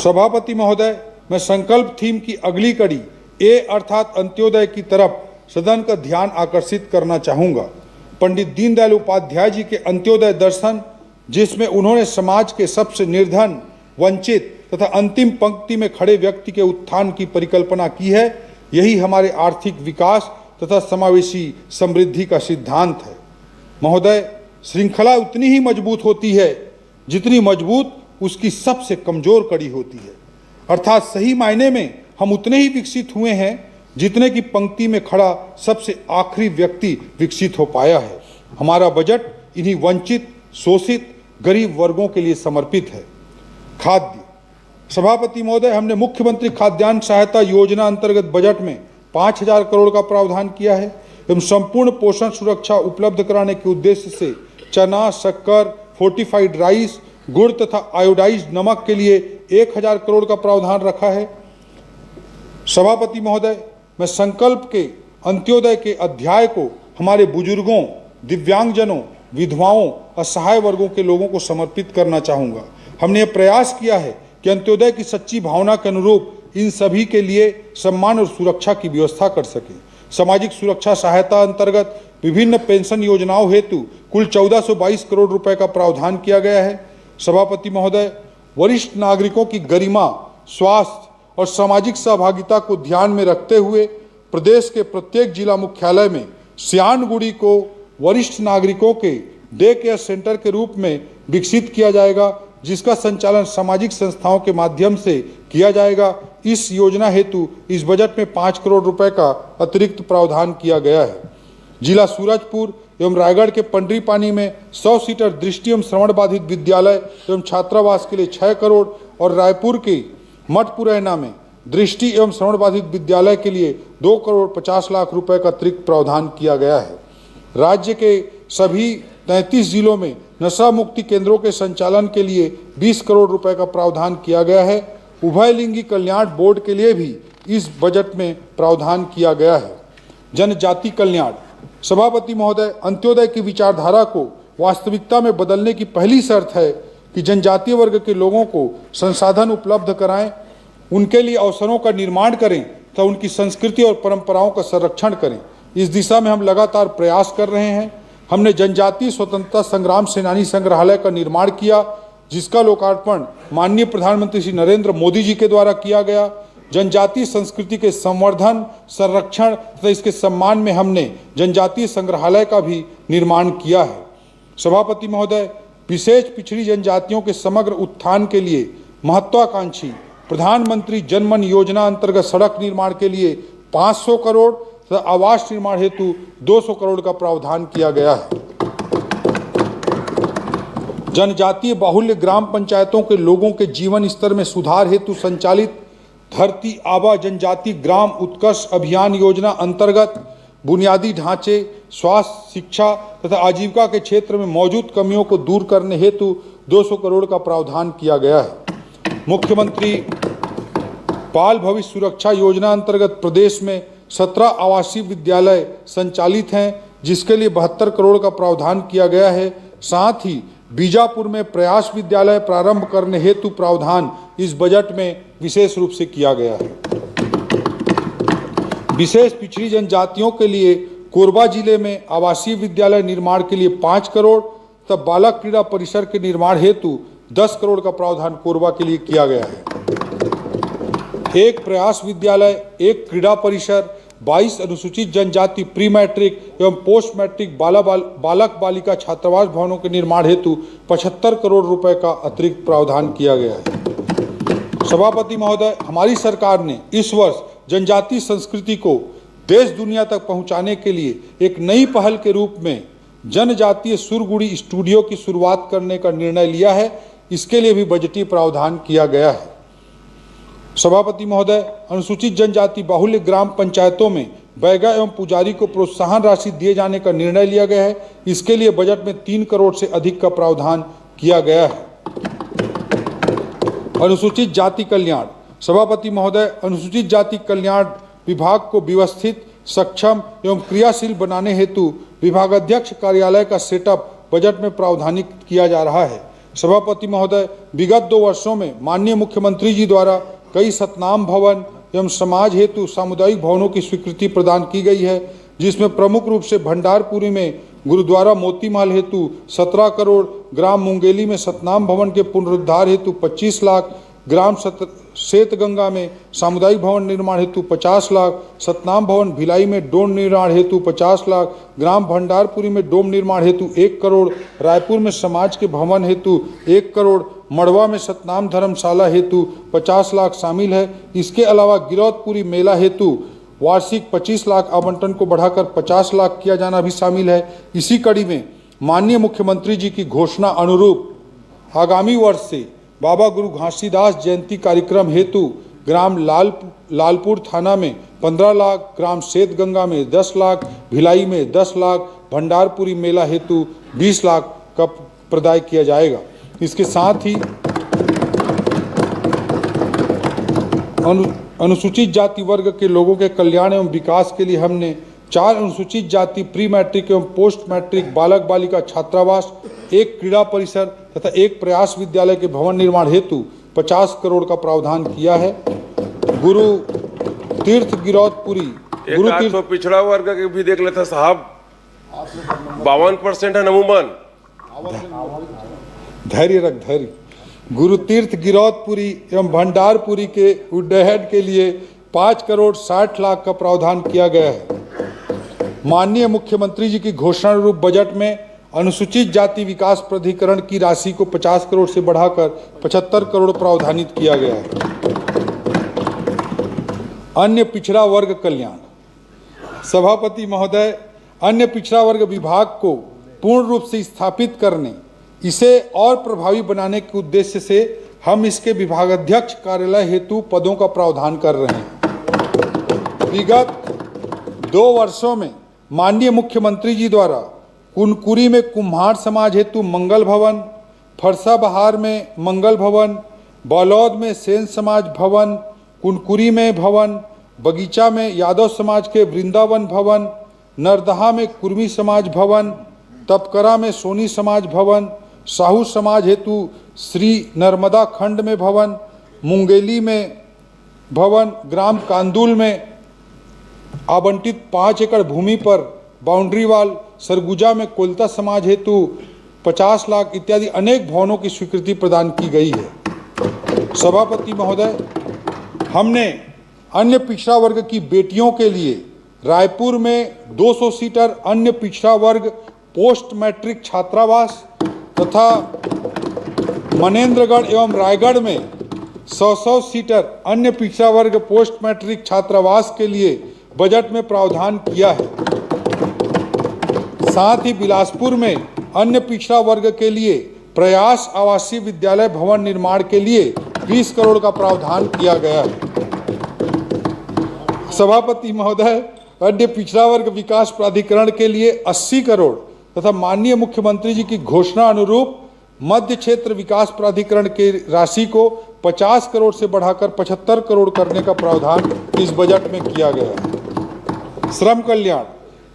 सभापति महोदय, मैं संकल्प थीम की अगली कड़ी ए अर्थात अंत्योदय की तरफ सदन का ध्यान आकर्षित करना चाहूँगा। पंडित दीनदयाल उपाध्याय जी के अंत्योदय दर्शन, जिसमें उन्होंने समाज के सबसे निर्धन, वंचित तथा अंतिम पंक्ति में खड़े व्यक्ति के उत्थान की परिकल्पना की है, यही हमारे आर्थिक विकास तथा समावेशी समृद्धि का सिद्धांत है। महोदय, श्रृंखला उतनी ही मजबूत होती है जितनी मजबूत उसकी सबसे कमजोर कड़ी होती है। अर्थात सही मायने में हम उतने ही विकसित हुए हैं जितने की पंक्ति में खड़ा सबसे आखिरी व्यक्ति विकसित हो पाया है। हमारा बजट इन्हीं वंचित, शोषित, गरीब वर्गों के लिए समर्पित है। खाद्य, सभापति महोदय, हमने मुख्यमंत्री खाद्यान्न सहायता योजना अंतर्गत बजट में 5,000 करोड़ का प्रावधान किया है एवं संपूर्ण पोषण सुरक्षा उपलब्ध कराने के उद्देश्य से चना, शक्कर, फोर्टिफाइड राइस, गुड़ तथा आयोडाइज्ड नमक के लिए 1,000 करोड़ का प्रावधान रखा है। सभापति महोदय, मैं संकल्प के अंत्योदय के अध्याय को हमारे बुजुर्गों, दिव्यांगजनों, विधवाओं, असहाय वर्गों के लोगों को समर्पित करना चाहूँगा। हमने यह प्रयास किया है कि अंत्योदय की सच्ची भावना के अनुरूप इन सभी के लिए सम्मान और सुरक्षा की व्यवस्था कर सके। सामाजिक सुरक्षा सहायता अंतर्गत विभिन्न पेंशन योजनाओं हेतु कुल 1422 करोड़ रुपए का प्रावधान किया गया है। सभापति महोदय, वरिष्ठ नागरिकों की गरिमा, स्वास्थ्य और सामाजिक सहभागिता को ध्यान में रखते हुए प्रदेश के प्रत्येक जिला मुख्यालय में सियानगुड़ी को वरिष्ठ नागरिकों के डे केयर सेंटर के रूप में विकसित किया जाएगा, जिसका संचालन सामाजिक संस्थाओं के माध्यम से किया जाएगा। इस योजना हेतु इस बजट में 5 करोड़ रुपए का अतिरिक्त प्रावधान किया गया है। जिला सूरजपुर एवं रायगढ़ के पंडरीपानी में 100 सीटर दृष्टि एवं श्रवण बाधित विद्यालय एवं छात्रावास के लिए 6 करोड़ और रायपुर के मठपुरैना में दृष्टि एवं श्रवण बाधित विद्यालय के लिए 2 करोड़ 50 लाख रुपए का अतिरिक्त प्रावधान किया गया है। राज्य के सभी 33 जिलों में नशा मुक्ति केंद्रों के संचालन के लिए 20 करोड़ रुपए का प्रावधान किया गया है। उभयलिंगी कल्याण बोर्ड के लिए भी इस बजट में प्रावधान किया गया है। जनजाति कल्याण, सभापति महोदय, अंत्योदय की विचारधारा को वास्तविकता में बदलने की पहली शर्त है कि जनजातीय वर्ग के लोगों को संसाधन उपलब्ध कराएं, उनके लिए अवसरों का निर्माण करें तथा उनकी संस्कृति और परंपराओं का संरक्षण करें। इस दिशा में हम लगातार प्रयास कर रहे हैं। हमने जनजातीय स्वतंत्रता संग्राम सेनानी संग्रहालय का निर्माण किया, जिसका लोकार्पण माननीय प्रधानमंत्री श्री नरेंद्र मोदी जी के द्वारा किया गया। जनजातीय संस्कृति के संवर्धन, संरक्षण तथा इसके सम्मान में हमने जनजातीय संग्रहालय का भी निर्माण किया है। सभापति महोदय, विशेष पिछड़ी जनजातियों के समग्र उत्थान के लिए महत्वाकांक्षी प्रधानमंत्री जनमन योजना अंतर्गत सड़क निर्माण के लिए 500 करोड़ तथा आवास निर्माण हेतु 200 करोड़ का प्रावधान किया गया है। जनजातीय बाहुल्य ग्राम पंचायतों के लोगों के जीवन स्तर में सुधार हेतु संचालित धरती आबा जनजाति ग्राम उत्कर्ष अभियान योजना अंतर्गत बुनियादी ढांचे, स्वास्थ्य, शिक्षा तथा आजीविका के क्षेत्र में मौजूद कमियों को दूर करने हेतु 200 करोड़ का प्रावधान किया गया है। मुख्यमंत्री बाल भविष्य सुरक्षा योजना अंतर्गत प्रदेश में 17 आवासीय विद्यालय संचालित हैं, जिसके लिए 72 करोड़ का प्रावधान किया गया है। साथ ही बीजापुर में प्रयास विद्यालय प्रारंभ करने हेतु प्रावधान इस बजट में विशेष रूप से किया गया है। विशेष पिछड़ी जनजातियों के लिए कोरबा जिले में आवासीय विद्यालय निर्माण के लिए 5 करोड़ तब बालक क्रीड़ा परिसर के निर्माण हेतु 10 करोड़ का प्रावधान कोरबा के लिए किया गया है। एक प्रयास विद्यालय, एक क्रीड़ा परिसर, 22 अनुसूचित जनजाति प्री मैट्रिक एवं पोस्ट मैट्रिक बालक बालिका छात्रावास भवनों के निर्माण हेतु 75 करोड़ रुपए का अतिरिक्त प्रावधान किया गया है। सभापति महोदय, हमारी सरकार ने इस वर्ष जनजातीय संस्कृति को देश दुनिया तक पहुंचाने के लिए एक नई पहल के रूप में जनजातीय सुरगुड़ी स्टूडियो की शुरुआत करने का निर्णय लिया है। इसके लिए भी बजटीय प्रावधान किया गया है। सभापति महोदय, अनुसूचित जनजाति बाहुल्य ग्राम पंचायतों में बैगा एवं पुजारी को प्रोत्साहन राशि दिए जाने का निर्णय लिया गया है। इसके लिए बजट में 3 करोड़ से अधिक का प्रावधान किया गया है। अनुसूचित जाति कल्याण, सभापति महोदय, अनुसूचित जाति कल्याण विभाग को व्यवस्थित, सक्षम एवं क्रियाशील बनाने हेतु विभागाध्यक्ष कार्यालय का सेटअप बजट में प्रावधानित किया जा रहा है। सभापति महोदय, विगत 2 वर्षों में माननीय मुख्यमंत्री जी द्वारा कई सतनाम भवन एवं समाज हेतु सामुदायिक भवनों की स्वीकृति प्रदान की गई है, जिसमें प्रमुख रूप से भंडारपुरी में गुरुद्वारा मोतीमाल हेतु 17 करोड़, ग्राम मुंगेली में सतनाम भवन के पुनरुद्धार हेतु 25 लाख, ग्राम श्वेतगंगा में सामुदायिक भवन निर्माण हेतु 50 लाख, सतनाम भवन भिलाई में डोम निर्माण हेतु 50 लाख, ग्राम भंडारपुरी में डोम निर्माण हेतु 1 करोड़, रायपुर में समाज के भवन हेतु 1 करोड़, मड़वा में सतनाम धर्मशाला हेतु 50 लाख शामिल है। इसके अलावा गिरौदपुरी मेला हेतु वार्षिक 25 लाख आवंटन को बढ़ाकर 50 लाख किया जाना भी शामिल है। इसी कड़ी में माननीय मुख्यमंत्री जी की घोषणा अनुरूप आगामी वर्ष से बाबा गुरु घासीदास जयंती कार्यक्रम हेतु ग्राम लालपुर थाना में 15 लाख, ग्राम श्वेतगंगा में 10 लाख, भिलाई में 10 लाख, भंडारपुरी मेला हेतु 20 लाख का प्रदाय किया जाएगा। इसके साथ ही अनुसूचित जाति वर्ग के लोगों के कल्याण एवं विकास के लिए हमने 4 अनुसूचित जाति प्री मैट्रिक एवं पोस्ट मैट्रिक बालक बालिका छात्रावास, 1 क्रीड़ा परिसर तथा 1 प्रयास विद्यालय के भवन निर्माण हेतु 50 करोड़ का प्रावधान किया है। गुरु तीर्थ गिरौदपुरी गुरु तीर्थ पिछड़ा वर्ग के भी देख लेते साहब, 52% है नमूमन। धैर्य रख, धैर्य। गुरु तीर्थ गिरौदपुरी एवं भंडारपुरी के उड्डयन के लिए 5 करोड़ 60 लाख का प्रावधान किया गया है। माननीय मुख्यमंत्री जी की घोषणा अनुरूप बजट में अनुसूचित जाति विकास प्राधिकरण की राशि को 50 करोड़ से बढ़ाकर 75 करोड़ प्रावधानित किया गया है। अन्य पिछड़ा वर्ग कल्याण। सभापति महोदय, अन्य पिछड़ा वर्ग विभाग को पूर्ण रूप से स्थापित करने, इसे और प्रभावी बनाने के उद्देश्य से हम इसके विभागाध्यक्ष कार्यालय हेतु पदों का प्रावधान कर रहे हैं। विगत 2 वर्षों में माननीय मुख्यमंत्री जी द्वारा कुनकुरी में कुम्हार समाज हेतु मंगल भवन, फरसा बहार में मंगल भवन, बालौद में सेन समाज भवन, कुनकुरी में भवन, बगीचा में यादव समाज के वृंदावन भवन, नरदहा में कुर्मी समाज भवन, तपकरा में सोनी समाज भवन, साहू समाज हेतु श्री नर्मदा खंड में भवन, मुंगेली में भवन, ग्राम कांदुल में आवंटित 5 एकड़ भूमि पर बाउंड्री वाल, सरगुजा में कोलता समाज हेतु 50 लाख इत्यादि अनेक भवनों की स्वीकृति प्रदान की गई है। सभापति महोदय, हमने अन्य पिछड़ा वर्ग की बेटियों के लिए रायपुर में 200 सीटर अन्य पिछड़ा वर्ग पोस्ट मैट्रिक छात्रावास तथा मनेंद्रगढ़ एवं रायगढ़ में 100 सीटर अन्य पिछड़ा वर्ग पोस्ट मैट्रिक छात्रावास के लिए बजट में प्रावधान किया है। साथ ही बिलासपुर में अन्य पिछड़ा वर्ग के लिए प्रयास आवासीय विद्यालय भवन निर्माण के लिए 20 करोड़ का प्रावधान किया गया है। सभापति महोदय, अन्य पिछड़ा वर्ग विकास प्राधिकरण के लिए 80 करोड़ तथा माननीय मुख्यमंत्री जी की घोषणा अनुरूप मध्य क्षेत्र विकास प्राधिकरण की राशि को 50 करोड़ से बढ़ाकर 75 करोड़ करने का प्रावधान इस बजट में किया गया है। श्रम कल्याण।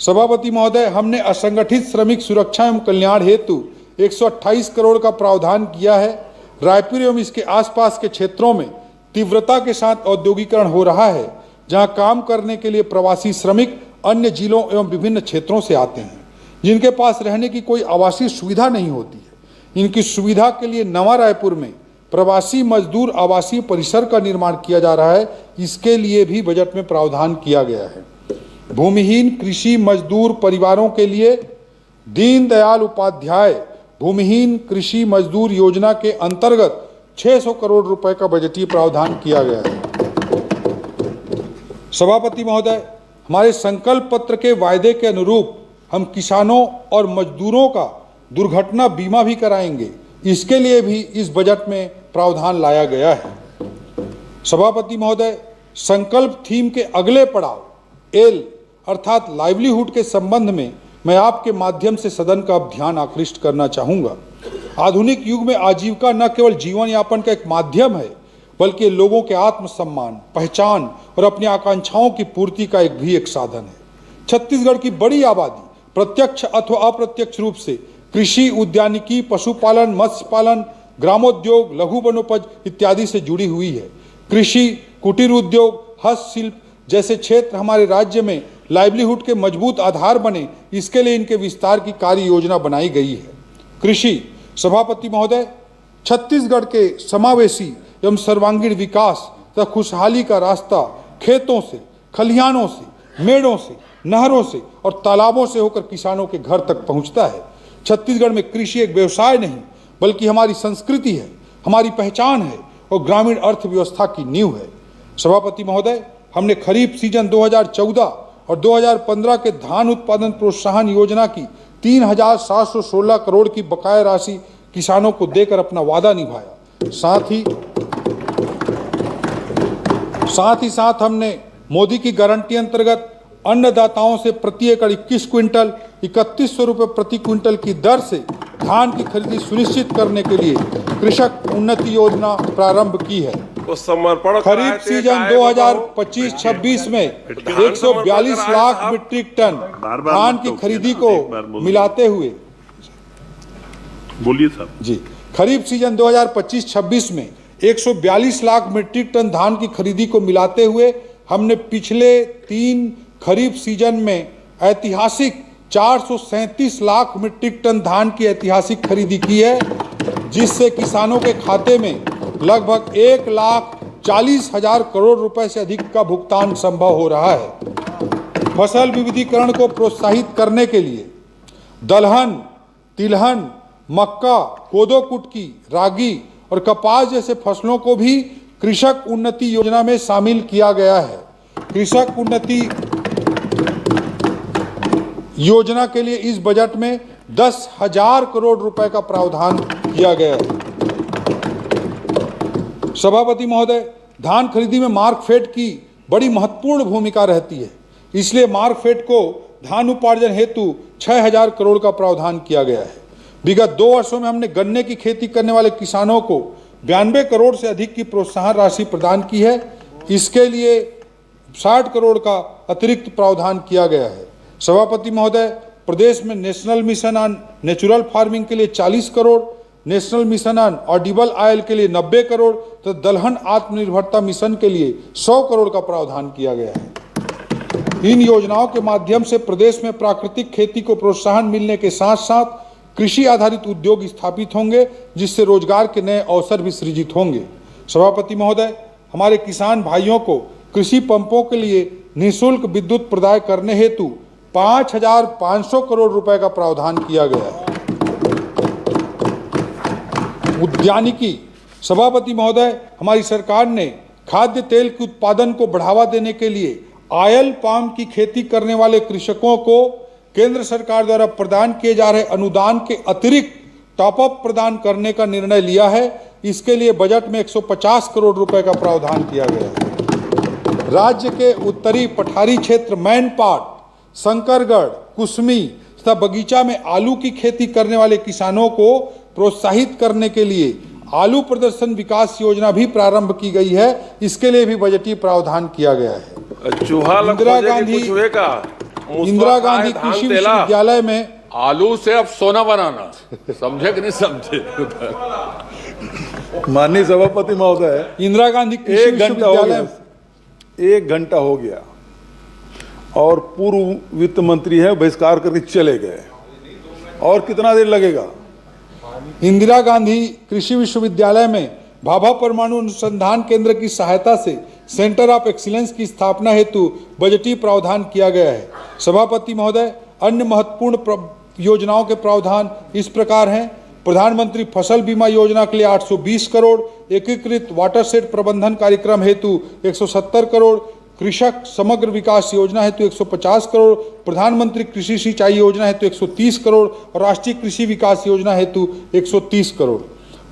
सभापति महोदय, हमने असंगठित श्रमिक सुरक्षा एवं कल्याण हेतु 128 करोड़ का प्रावधान किया है। रायपुर एवं इसके आसपास के क्षेत्रों में तीव्रता के साथ औद्योगिकरण हो रहा है, जहां काम करने के लिए प्रवासी श्रमिक अन्य जिलों एवं विभिन्न क्षेत्रों से आते हैं, जिनके पास रहने की कोई आवासीय सुविधा नहीं होती है। इनकी सुविधा के लिए नवा रायपुर में प्रवासी मजदूर आवासीय परिसर का निर्माण किया जा रहा है। इसके लिए भी बजट में प्रावधान किया गया है। भूमिहीन कृषि मजदूर परिवारों के लिए दीनदयाल उपाध्याय भूमिहीन कृषि मजदूर योजना के अंतर्गत 600 करोड़ रुपए का बजटीय प्रावधान किया गया है। सभापति महोदय, हमारे संकल्प पत्र के वायदे के अनुरूप हम किसानों और मजदूरों का दुर्घटना बीमा भी कराएंगे। इसके लिए भी इस बजट में प्रावधान लाया गया है। सभापति महोदय, संकल्प थीम के अगले पड़ाव एल अर्थात लाइवलीहुड के संबंध में मैं आपके माध्यम से सदन का ध्यान आकृष्ट करना चाहूँगा। आधुनिक युग में आजीविका न केवल जीवन यापन का एक माध्यम है, बल्कि लोगों के आत्मसम्मान, पहचान और अपनी आकांक्षाओं की पूर्ति का एक साधन है। छत्तीसगढ़ की बड़ी आबादी प्रत्यक्ष अथवा अप्रत्यक्ष रूप से कृषि, उद्यानिकी, पशुपालन, मत्स्य पालन, ग्रामोद्योग, लघु वनोपज इत्यादि से जुड़ी हुई है। कृषि, कुटीर उद्योग, हस्तशिल्प जैसे क्षेत्र हमारे राज्य में लाइवलीहुड के मजबूत आधार बने, इसके लिए इनके विस्तार की कार्य योजना बनाई गई है। कृषि, सभापति महोदय, छत्तीसगढ़ के समावेशी एवं सर्वांगीण विकास तथा खुशहाली का रास्ता खेतों से, खलिहानों से, मेड़ों से, नहरों से और तालाबों से होकर किसानों के घर तक पहुंचता है। छत्तीसगढ़ में कृषि एक व्यवसाय नहीं बल्कि हमारी संस्कृति है, हमारी पहचान है और ग्रामीण अर्थव्यवस्था की नींव है। सभापति महोदय, हमने खरीफ सीजन 2014 और 2015 के धान उत्पादन प्रोत्साहन योजना की 3,716 करोड़ की बकाया राशि किसानों को देकर अपना वादा निभाया। साथ हमने मोदी की गारंटी अंतर्गत अन्नदाताओं से प्रति एकड़ 21 क्विंटल 3100 रुपये प्रति क्विंटल की दर से धान की खरीदी सुनिश्चित करने के लिए कृषक उन्नति योजना प्रारंभ की है। वो समर्पण खरीफ सीजन 2025-26 में 142 लाख मीट्रिक टन धान की खरीदी को मिलाते हुए बोलिए साहब जी, खरीफ सीजन 2025-26 में 142 लाख मीट्रिक टन धान की खरीदी को मिलाते हुए हमने पिछले 3 खरीफ सीजन में ऐतिहासिक 437 लाख मीट्रिक टन धान की ऐतिहासिक खरीदी की है, जिससे किसानों के खाते में लगभग 1,40,000 करोड़ रुपए से अधिक का भुगतान संभव हो रहा है। फसल विविधीकरण को प्रोत्साहित करने के लिए दलहन, तिलहन, मक्का, कोदो कुटकी, रागी और कपास जैसे फसलों को भी कृषक उन्नति योजना में शामिल किया गया है। कृषक उन्नति योजना के लिए इस बजट में 10,000 करोड़ रुपए का प्रावधान किया गया है। सभापति महोदय, धान खरीदी में मार्कफेड की बड़ी महत्वपूर्ण भूमिका रहती है, इसलिए मार्कफेड को धान उपार्जन हेतु 6,000 करोड़ का प्रावधान किया गया है। विगत 2 वर्षों में हमने गन्ने की खेती करने वाले किसानों को 92 करोड़ से अधिक की प्रोत्साहन राशि प्रदान की है। इसके लिए 60 करोड़ का अतिरिक्त प्रावधान किया गया है। सभापति महोदय, प्रदेश में national mission on natural farming के लिए 40 crore, national mission on Audible oil के लिए 90 करोड़ तो दलहन आत्मनिर्भरता मिशन के लिए 100 करोड़ का प्रावधान किया गया है। इन योजनाओं के माध्यम से प्रदेश में प्राकृतिक खेती को प्रोत्साहन मिलने के साथ साथ कृषि आधारित उद्योग स्थापित होंगे, जिससे रोजगार के नए अवसर भी सृजित होंगे। सभापति महोदय, हमारे किसान भाइयों को कृषि पंपों के लिए निःशुल्क विद्युत प्रदाय करने हेतु 5,500 करोड़ रुपए का प्रावधान किया गया है। उद्यानिकी, सभापति महोदय, हमारी सरकार ने खाद्य तेल के उत्पादन को बढ़ावा देने के लिए ऑयल पाम की खेती करने वाले कृषकों को केंद्र सरकार द्वारा प्रदान किए जा रहे अनुदान के अतिरिक्त टॉपअप प्रदान करने का निर्णय लिया है। इसके लिए बजट में 150 करोड़ रुपए का प्रावधान किया गया है। राज्य के उत्तरी पठारी क्षेत्र मैनपाट, शंकरगढ़, कुसमी तथा बगीचा में आलू की खेती करने वाले किसानों को प्रोत्साहित करने के लिए आलू प्रदर्शन विकास योजना भी प्रारंभ की गई है। इसके लिए भी बजटीय प्रावधान किया गया है। इंदिरा गांधी कृषि विश्वविद्यालय में आलू से अब सोना बनाना, समझे कि नहीं समझे? माननीय सभापति महोदय, इंदिरा गांधी कृषि विश्वविद्यालय 1 घंटा हो गया और पूर्व वित्त मंत्री है बहिष्कार करके चले गए, और कितना देर लगेगा? इंदिरा गांधी कृषि विश्वविद्यालय में भाभा परमाणु अनुसंधान केंद्र की सहायता से सेंटर ऑफ एक्सीलेंस की स्थापना हेतु बजटीय प्रावधान किया गया है। सभापति महोदय, अन्य महत्वपूर्ण योजनाओं के प्रावधान इस प्रकार हैं। प्रधानमंत्री फसल बीमा योजना के लिए 820 करोड़, एकीकृत वाटरशेड प्रबंधन कार्यक्रम हेतु 170 करोड़, कृषक समग्र विकास योजना हेतु 150 करोड़, प्रधानमंत्री कृषि सिंचाई योजना हेतु 130 करोड़ और राष्ट्रीय कृषि विकास योजना हेतु 130 करोड़।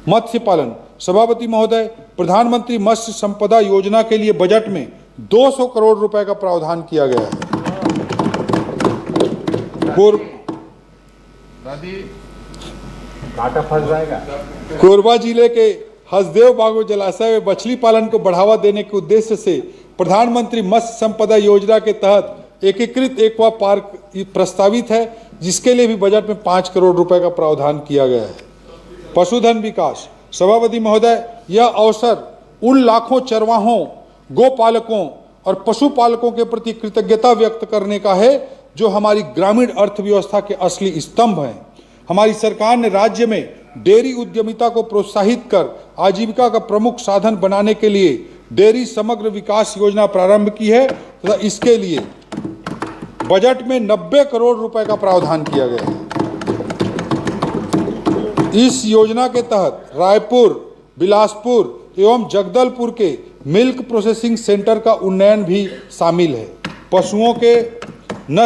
मत्स्य पालन, सभापति महोदय, प्रधानमंत्री मत्स्य संपदा योजना के लिए बजट में 200 करोड़ रुपए का प्रावधान किया गया है। कोरबा जिले के हसदेव बागो जलाशय में मछली पालन को बढ़ावा देने के उद्देश्य से प्रधानमंत्री मत्स्य संपदा योजना के तहत एकीकृत एक्वा पार्क प्रस्तावित है। जिसके लिए भी बजट में 5 करोड़ रुपए का प्रावधान किया गया है। पशुधन विकास, सभापति महोदय, यह अवसर उन लाखों चरवाहों, गोपालकों और पशुपालकों के प्रति कृतज्ञता व्यक्त करने का है जो हमारी ग्रामीण अर्थव्यवस्था के असली स्तंभ हैं। हमारी सरकार ने राज्य में डेयरी उद्यमिता को प्रोत्साहित कर आजीविका का प्रमुख साधन बनाने के लिए डेयरी समग्र विकास योजना प्रारंभ की है तथा इसके लिए बजट में 90 करोड़ रुपए का प्रावधान किया गया है। इस योजना के तहत रायपुर, बिलासपुर एवं जगदलपुर के मिल्क प्रोसेसिंग सेंटर का उन्नयन भी शामिल है। पशुओं के नस्ल